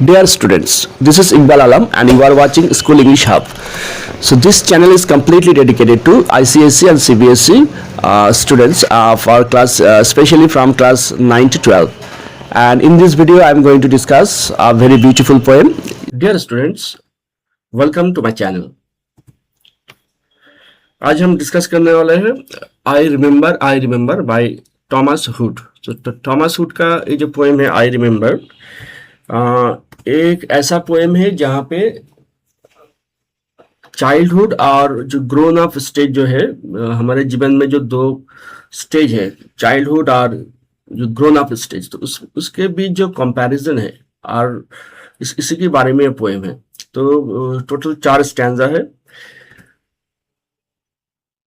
Dear students, this is Iqbal Alam and you are watching School English Hub. So this channel is completely dedicated to ICSE and CBSE students for class, especially from class 9 to 12. And in this video, I am going to discuss a very beautiful poem. Dear students, welcome to my channel. आज हम discuss करने वाले हैं I remember by Thomas Hood. तो Thomas Hood का ये जो poem है आई रिमेंबर, एक ऐसा पोएम है जहाँ पे चाइल्डहुड और जो ग्रोन अप स्टेज जो है, हमारे जीवन में जो दो स्टेज है, चाइल्डहुड और जो ग्रोन अप स्टेज, तो उसके बीच जो कंपैरिजन है और इसी के बारे में पोएम है। तो टोटल 4 स्टैंजा है।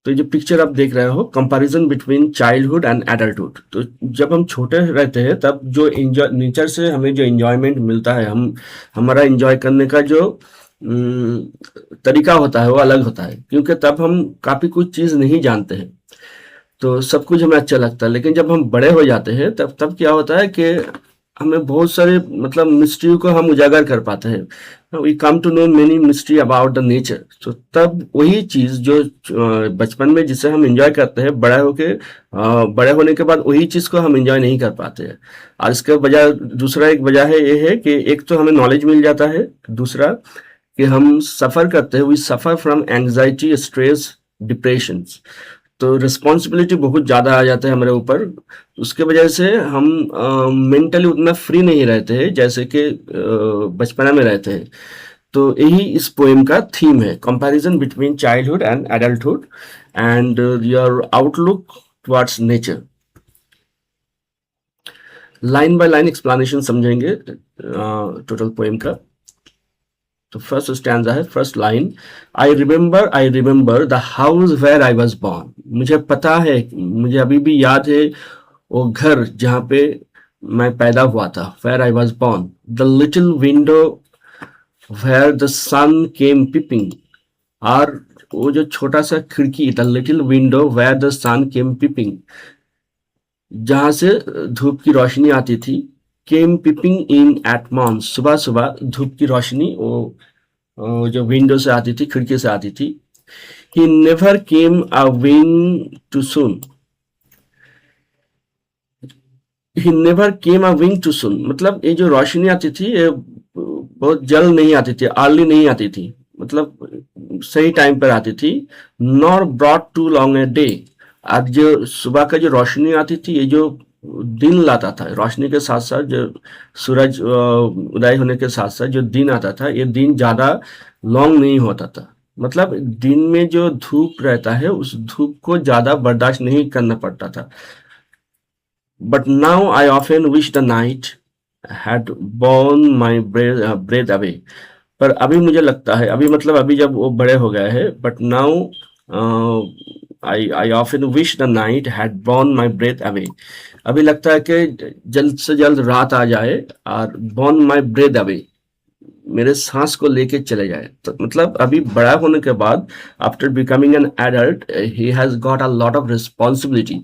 तो ये जो पिक्चर आप देख रहे हो, comparison between childhood and adulthood. तो जब हम छोटे रहते हैं तब जो एंजॉय नेचर से हमें जो एंजॉयमेंट मिलता है, हमारा एंजॉय करने का जो तरीका होता है वो अलग होता है, क्योंकि तब हम काफी कुछ चीज नहीं जानते हैं, तो सब कुछ हमें अच्छा लगता है। लेकिन जब हम बड़े हो जाते हैं तब क्या होता है कि हमें बहुत सारे मतलब मिस्ट्री को हम उजागर कर पाते हैं। We come to know many mystery about the nature. तो तब वही चीज जो बचपन में जिसे हम एंजॉय करते हैं, बड़े होने के बाद वही चीज को हम एंजॉय नहीं कर पाते हैं। और इसके बजाय दूसरा एक वजह है ये है कि एक तो हमें नॉलेज मिल जाता है, दूसरा कि हम सफर करते हैं, we suffer from anxiety, stress, depression. तो रिस्पॉन्सिबिलिटी बहुत ज़्यादा आ जाता है हमारे ऊपर, उसके वजह से हम मेंटली उतना फ्री नहीं रहते हैं जैसे कि बचपना में रहते हैं। तो यही इस पोएम का थीम है, comparison between childhood and adulthood and your outlook towards nature. Line by line explanation समझेंगे टोटल पोएम का। तो फर्स्ट स्टैंजा है, first line, I remember the house where I was born. मुझे पता है, मुझे अभी भी याद है वो घर जहाँ पे मैं पैदा हुआ था, where I was born. The little window where the sun came peeping. और वो जो छोटा सा खिड़की, the little window where the sun came peeping, जहाँ से धूप की रोशनी आती थी। Came peeping in at morn, सुबह सुबह धूप की रोशनी वो जो विंडो से आती थी, खिड़की से आती थी। He never came a wing too soon. He never came a wing too soon, मतलब ये जो रोशनी आती थी ये बहुत जल्द नहीं आती थी, अर्ली नहीं आती थी, मतलब सही टाइम पर आती थी। Nor brought too long a day. आज जो सुबह का जो रोशनी आती थी, ये जो दिन लाता था, रोशनी के साथ साथ जो सूरज उदय होने के साथ साथ जो दिन आता था, ये दिन ज्यादा लॉन्ग नहीं होता था। मतलब दिन में जो धूप रहता है उस धूप को ज्यादा बर्दाश्त नहीं करना पड़ता था। But now I often wish the night had borne my breath away. पर अभी मुझे लगता है, अभी मतलब अभी जब वो बड़े हो गए हैं, but now I often wish the night had borne my breath away। अभी लगता है कि जल्द से जल्द रात आ जाए और born my breath away, मेरे सांस को लेके चले जाए। तो मतलब अभी बड़ा होने के बाद, after becoming an adult, he has got a lot of responsibility.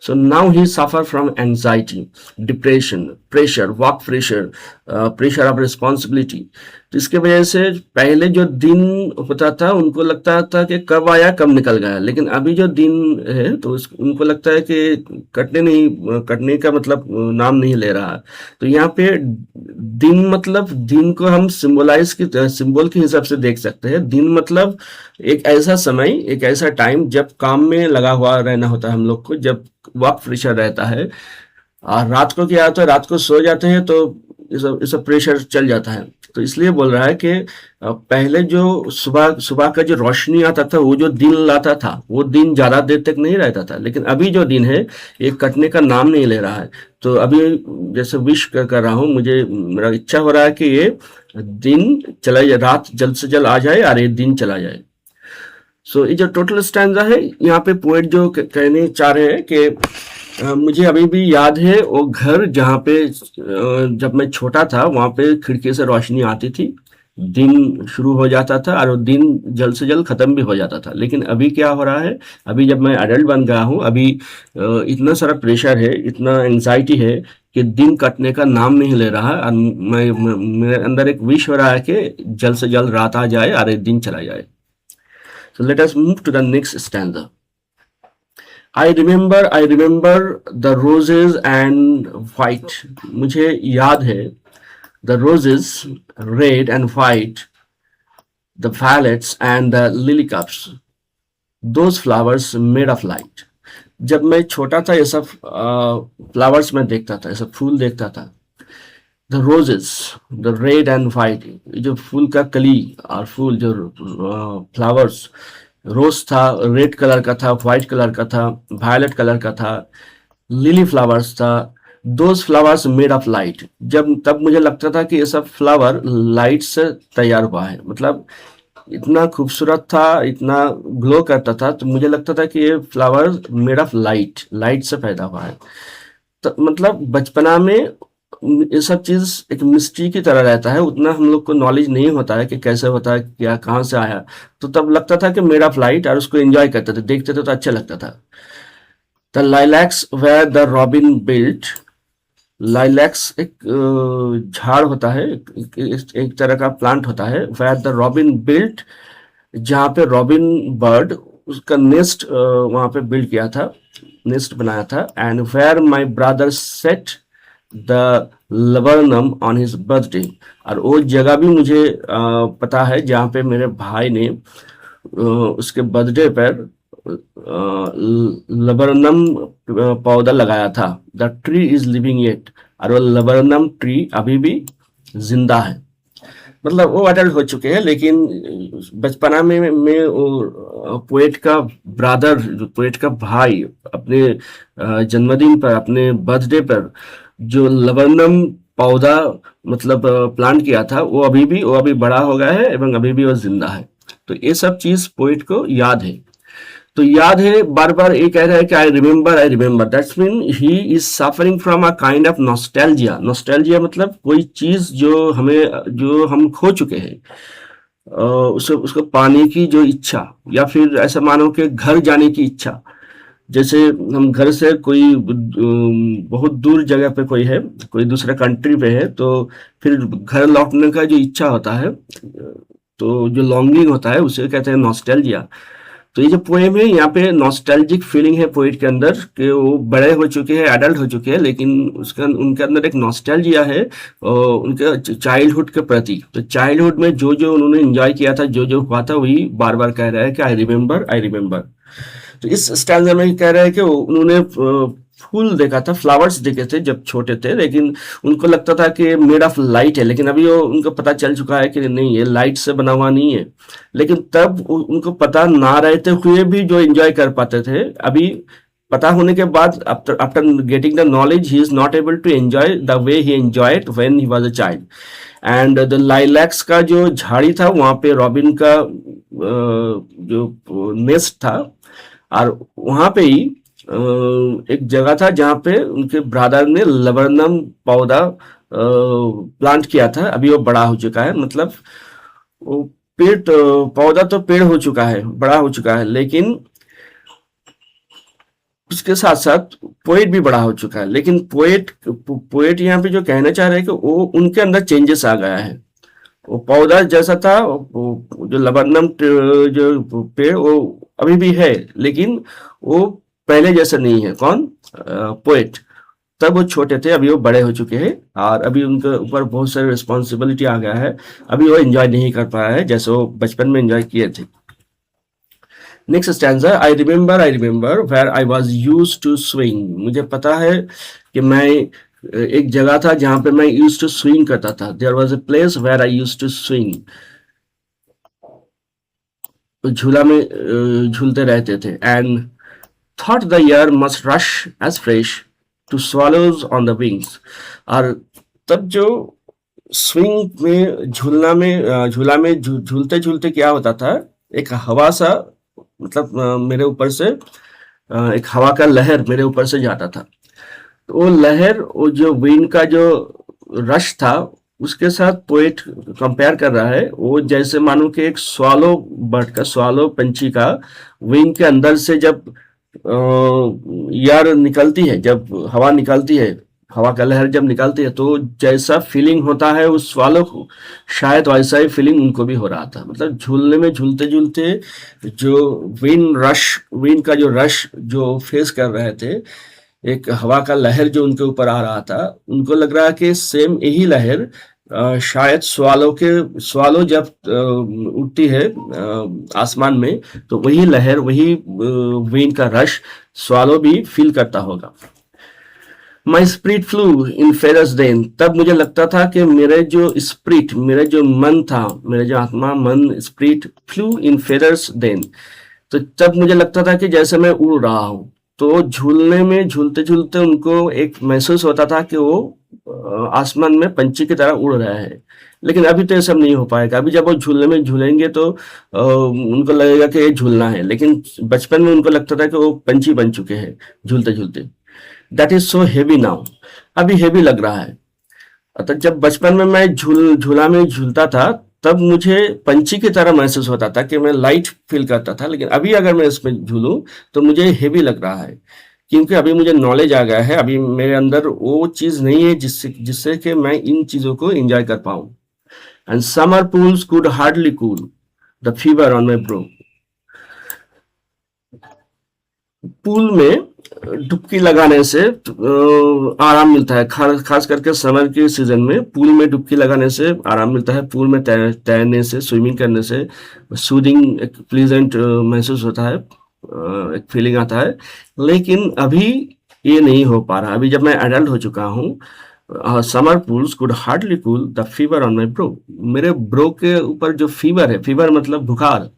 So now he suffer from anxiety, depression, pressure, work pressure, pressure of responsibility. तो इसके वजह से पहले जो दिन होता था उनको लगता था कि कब आया कब निकल गया, लेकिन अभी जो दिन है तो उनको लगता है कि कटने का मतलब नाम नहीं ले रहा। तो यहाँ पे दिन मतलब दिन को हम सिंबल के हिसाब से देख सकते हैं। दिन मतलब एक ऐसा समय, एक ऐसा टाइम जब काम में लगा हुआ रहना होता है हम लोग को, जब वर्क प्रेशर रहता है। और रात को क्या होता है, रात को सो जाते हैं तो इस प्रेशर चल जाता है। तो इसलिए बोल रहा है कि पहले जो सुबह का जो रोशनी आता था, वो जो दिन लाता था, वो दिन ज्यादा देर तक नहीं रहता था। लेकिन अभी जो दिन है ये कटने का नाम नहीं ले रहा है। तो अभी जैसे विश कर रहा हूँ, मेरा इच्छा हो रहा है कि ये दिन चला जाए, रात जल्द से जल्द आ जाए और ये दिन चला जाए। सो ये जो टोटल स्टैंजा है, यहाँ पे पोएट जो कहने चाह रहे हैं कि मुझे अभी भी याद है वो घर जहाँ पे जब मैं छोटा था, वहां पे खिड़की से रोशनी आती थी। दिन शुरू हो जाता था और वो दिन जल्द से जल्द खत्म भी हो जाता था। लेकिन अभी क्या हो रहा है, अभी जब मैं अडल्ट बन गया हूँ, अभी इतना सारा प्रेशर है, इतना एंजाइटी है कि दिन कटने का नाम नहीं ले रहा। और मेरे अंदर एक विश हो रहा है कि जल्द से जल्द रात आ जाए और एक दिन चला जाए। So let us move to the next stanza. I remember the roses and white. मुझे याद है the roses, red and white, the violets and the lily cups. Those flowers made of light. जब मैं छोटा था ये सब फ्लावर्स में देखता था, ये सब फूल देखता था। The roses, the red and white, जो फूल का कली और फूल जो फ्लावर्स, रोज था, रेड कलर का था, व्हाइट कलर का था, वायलेट कलर का था, लिली फ्लावर्स था। Those flowers made of light. जब तब मुझे लगता था कि ये सब फ्लावर लाइट से तैयार हुआ है, मतलब इतना खूबसूरत था, इतना ग्लो करता था, तो मुझे लगता था कि ये flower made of light, light से पैदा हुआ है। तो मतलब बचपना में ये सब चीज एक मिस्ट्री की तरह रहता है, उतना हम लोग को नॉलेज नहीं होता है कि कैसे होता है, क्या कहाँ से आया। तो तब लगता था कि मेड ऑफ लाइट, और उसको एंजॉय करते थे, देखते थे तो अच्छा लगता था। The lilacs where the robin built. Lilacs एक झाड़ होता है, एक तरह का प्लांट होता है। वेयर द रॉबिन बिल्ट, जहाँ पे रॉबिन बर्ड उसका नेस्ट वहां पे बिल्ड किया था, नेस्ट बनाया था। And where my brother set the laburnum on his birthday. और वो जगह भी मुझे पता है जहाँ पे मेरे भाई ने उसके बर्थडे पर लबरनम पौधा लगाया था। The tree is living yet. और वो लबरनम ट्री अभी भी जिंदा है। मतलब वो अडल्ट हो चुके हैं, लेकिन बचपना में वो पोएट का ब्रदर, पोएट का भाई, अपने जन्मदिन पर, अपने बर्थडे पर जो लबरनम पौधा मतलब प्लांट किया था, वो अभी बड़ा हो गया है एवं अभी भी वो जिंदा है। तो ये सब चीज पोएट को याद है। तो याद है, बार बार ये कह रहा है कि I remember, that's mean he is suffering from a kind of nostalgia. Nostalgia मतलब कोई चीज जो हम खो चुके हैं, उसको पाने की जो इच्छा, या फिर ऐसा मानो कि घर जाने की इच्छा। जैसे हम घर से कोई बहुत दूर जगह पे कोई है, कोई दूसरे कंट्री पे है, तो फिर घर लौटने का जो इच्छा होता है, तो जो लॉन्गिंग होता है, उसे कहते हैं नॉस्टैल्जिया। तो ये जो पोएम है, यहाँ पे नॉस्टैल्जिक फीलिंग है पोइट के अंदर कि वो बड़े हो चुके हैं, एडल्ट हो चुके हैं, लेकिन उसका उनके अंदर एक नॉस्टैल्जिया है उनके चाइल्डहुड के प्रति। तो चाइल्डहुड में जो जो उन्होंने एंजॉय किया था, जो जो हुआ था, वही बार बार कह रहा है कि आई रिमेम्बर, आई रिमेम्बर। तो इस स्टैंजा में कह रहा है कि उन्होंने फूल देखा था, फ्लावर्स देखे थे जब छोटे थे, लेकिन उनको लगता था कि मेड ऑफ लाइट है। लेकिन अभी वो उनको पता चल चुका है कि नहीं, ये लाइट से बना हुआ नहीं है। लेकिन तब उनको पता ना रहते हुए भी जो एंजॉय कर पाते थे, अभी पता होने के बाद, after getting the knowledge, he is not able to enjoy the way he enjoyed when he was a child. And the lilacs का जो झाड़ी था, वहां पे रॉबिन का जो नेस्ट था, और वहां पे ही एक जगह था जहाँ पे उनके ब्रदर ने लबरनम पौधा प्लांट किया था। अभी वो बड़ा हो चुका है, मतलब वो पेड़ पौधा तो पेड़ हो चुका है, बड़ा हो चुका है, लेकिन उसके साथ साथ पोएट भी बड़ा हो चुका है। लेकिन पोएट यहाँ पे जो कहना चाह रहे हैं कि वो उनके अंदर चेंजेस आ गया है। वो पौधा जैसा था, वो जो लबरनम जो पेड़, वो अभी भी है, लेकिन वो पहले जैसा नहीं है। कौन? पोएट। तब वो छोटे थे, अभी वो बड़े हो चुके हैं, और अभी उनके ऊपर बहुत सारी रिस्पॉन्सिबिलिटी आ गया है। अभी वो एंजॉय नहीं कर पाया है जैसे वो बचपन में एंजॉय किए थे। Next stanza, I remember where I was used to swing. मुझे पता है कि मैं एक जगह था जहां पे मैं यूज्ड टू स्विंग करता था। There was a place where I used to swing. झूला में झूलते रहते थे। And thought the air must rush as fresh to swallows on the wings. और तब जो स्विंग में झूला में झूलते झूलते क्या होता था, एक हवा सा, मतलब मेरे ऊपर से एक हवा का लहर मेरे ऊपर से जाता था। तो वो लहर, वो जो विंड का जो रश था, उसके साथ पोएट कंपेयर कर रहा है, वो जैसे मानो कि एक स्वालो बर्ड का, स्वालो पंछी का विंग के अंदर से जब एयर निकलती है, जब हवा निकलती है, हवा का लहर जब निकलती है, तो जैसा फीलिंग होता है उस स्वालो को, शायद वैसा ही फीलिंग उनको भी हो रहा था। मतलब झूलने में झूलते झूलते जो विंड का जो रश जो फेस कर रहे थे, एक हवा का लहर जो उनके ऊपर आ रहा था, उनको लग रहा है कि सेम यही लहर शायद स्वालो जब उड़ती है आसमान में, तो वही लहर, वही विंड का रश स्वालो भी फील करता होगा। My spirit flew in feathers then, तब मुझे लगता था कि मेरे जो स्प्रिट, मेरे जो मन था, मेरे जो आत्मा, मन, spirit flew in feathers then, तो तब मुझे लगता था कि जैसे मैं उड़ रहा हूँ। तो झूलने में झूलते झूलते उनको एक महसूस होता था कि वो आसमान में पंछी की तरह उड़ रहे हैं। लेकिन अभी तो ये सब नहीं हो पाएगा। अभी जब वो झूलने में झूलेंगे तो उनको लगेगा कि ये झूलना है, लेकिन बचपन में उनको लगता था कि वो पंछी बन चुके हैं झूलते झूलते। That is so heavy now, अभी हेवी लग रहा है। तो जब बचपन में मैं झूला में झूलता था, तब मुझे पंछी की तरह महसूस होता था कि मैं लाइट फील करता था, लेकिन अभी अगर मैं इसमें झूलूं तो मुझे हेवी लग रहा है, क्योंकि अभी मुझे नॉलेज आ गया है। अभी मेरे अंदर वो चीज नहीं है जिससे जिससे कि मैं इन चीजों को एंजॉय कर पाऊं। And summer pools could hardly cool the fever on my bro, pool में डुबकी लगाने से आराम मिलता है। खास करके समर के सीजन में पूल में डुबकी लगाने से आराम मिलता है। पूल में तैरने से, स्विमिंग करने से सूदिंग, एक प्लीजेंट महसूस होता है, एक फीलिंग आता है। लेकिन अभी ये नहीं हो पा रहा। अभी जब मैं एडल्ट हो चुका हूँ, summer pools could hardly cool the fever on my bro, मेरे ब्रो के ऊपर जो फीवर है, फीवर मतलब बुखार,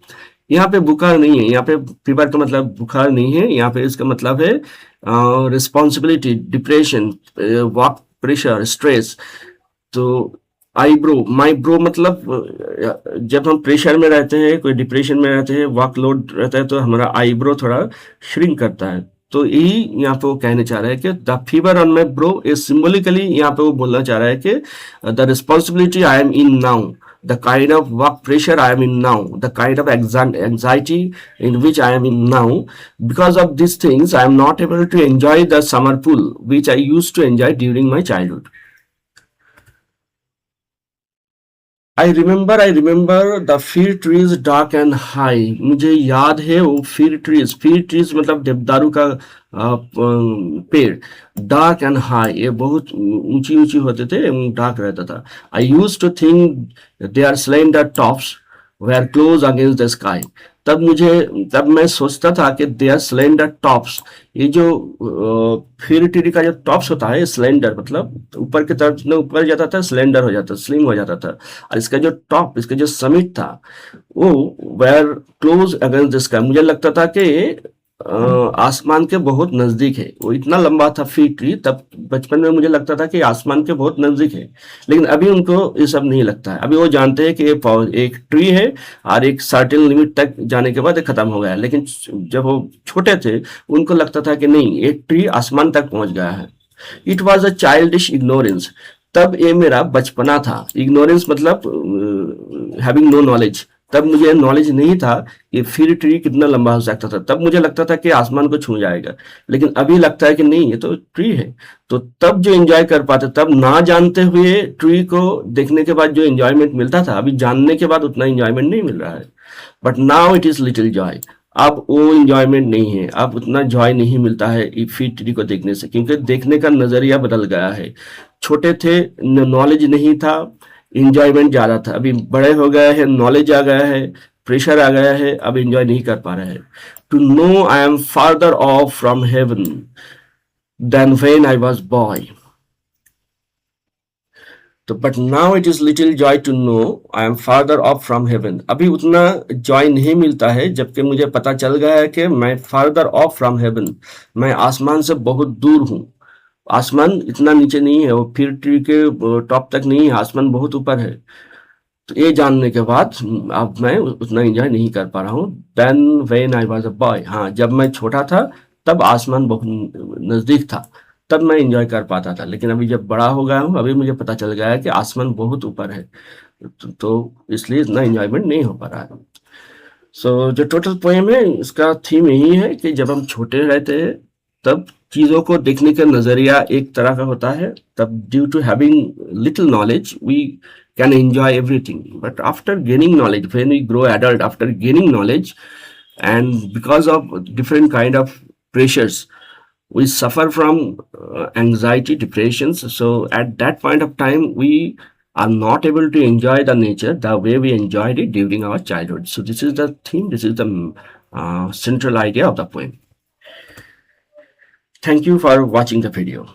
यहाँ पे बुखार नहीं है, यहाँ पे फीवर का मतलब बुखार नहीं है, यहाँ पे इसका मतलब है responsibility, depression, work pressure, stress. तो आईब्रो, माई ब्रो मतलब जब हम प्रेशर में रहते हैं, कोई डिप्रेशन में रहते हैं, वर्कलोड रहता है, तो हमारा आईब्रो थोड़ा श्रिंक करता है। तो यही यहाँ पे वो कहने चाह रहा है कि the fever on my bro is symbolically, यहाँ पे वो बोलना चाह रहा है कि the responsibility I am in now, the kind of work pressure I am in now, the kind of anxiety in which I am in now, because of these things I am not able to enjoy the summer pool which I used to enjoy during my childhood. I remember the fir trees dark and high. मुझे याद है वो fir trees मतलब देवदारू का पेड़, dark and high, ये बहुत ऊंची ऊंची होते थे, डार्क रहता था। I use to think they are slender tops were close against the sky, तब मैं सोचता था कि दे आर स्लेंडर टॉप्स, ये जो फिर ट्री का जो टॉप्स होता है, स्लेंडर मतलब ऊपर की तरफ जितना ऊपर जाता था स्लेंडर हो जाता, स्लिम हो जाता था, और इसका जो टॉप, इसका जो समिट था, वो were close against the sky, मुझे लगता था कि आसमान के बहुत नजदीक है। वो इतना लंबा था फिग ट्री, तब बचपन में मुझे लगता था कि आसमान के बहुत नजदीक है। लेकिन अभी उनको ये सब नहीं लगता है। अभी वो जानते हैं कि ये एक ट्री है और एक सर्टेन लिमिट तक जाने के बाद ये खत्म हो गया है। लेकिन जब वो छोटे थे उनको लगता था कि नहीं, एक ट्री आसमान तक पहुंच गया है। It was a childish ignorance, तब ये मेरा बचपना था। इग्नोरेंस मतलब हैविंग नो नॉलेज। तब मुझे नॉलेज नहीं था कि फिर ट्री कितना लंबा हो सकता था। तब मुझे लगता था कि आसमान को छू जाएगा, लेकिन अभी लगता है कि नहीं, ये तो ट्री है। तो तब जो एंजॉय कर पाते, तब ना जानते हुए ट्री को देखने के बाद जो एंजॉयमेंट मिलता था, अभी जानने के बाद उतना एंजॉयमेंट नहीं मिल रहा है। But now it is little Joy, अब वो एंजॉयमेंट नहीं है, अब उतना जॉय नहीं मिलता है फिर ट्री को देखने से, क्योंकि देखने का नजरिया बदल गया है। छोटे थे, नॉलेज नहीं था, इंजॉयमेंट ज्यादा था। अभी बड़े हो गए हैं, नॉलेज आ गया है, प्रेशर आ गया है, अब एंजॉय नहीं कर पा रहे हैं। To know I am farther off from heaven than when I was boy, तो but now it is little joy to know I am farther off from heaven. अभी उतना जॉय नहीं मिलता है, जबकि मुझे पता चल गया है कि मैं फार्दर ऑफ फ्रॉम हेवन, मैं आसमान से बहुत दूर हूँ। आसमान इतना नीचे नहीं है, वो फिर ट्री के टॉप तक नहीं है, आसमान बहुत ऊपर है। तो ये जानने के बाद अब मैं उतना एंजॉय नहीं कर पा रहा हूँ। Then when I was a boy, हाँ, जब मैं छोटा था तब आसमान बहुत नजदीक था, तब मैं एंजॉय कर पाता था, लेकिन अभी जब बड़ा हो गया हूँ, अभी मुझे पता चल गया है कि आसमान बहुत ऊपर है, तो इसलिए इतना एंजॉयमेंट नहीं हो पा रहा है। सो जो टोटल पोएम है, इसका थीम यही है कि जब हम छोटे रहते हैं तब चीज़ों को देखने का नज़रिया एक तरह का होता है, तब due to having little knowledge we can enjoy everything, but after gaining knowledge, when we grow adult, after gaining knowledge and because of different kind of pressures, we suffer from anxiety, depressions. So at that point of time we are not able to enjoy the nature the way we enjoyed it during our childhood. So this is the theme, this is the central idea of the poem. Thank you for watching the video.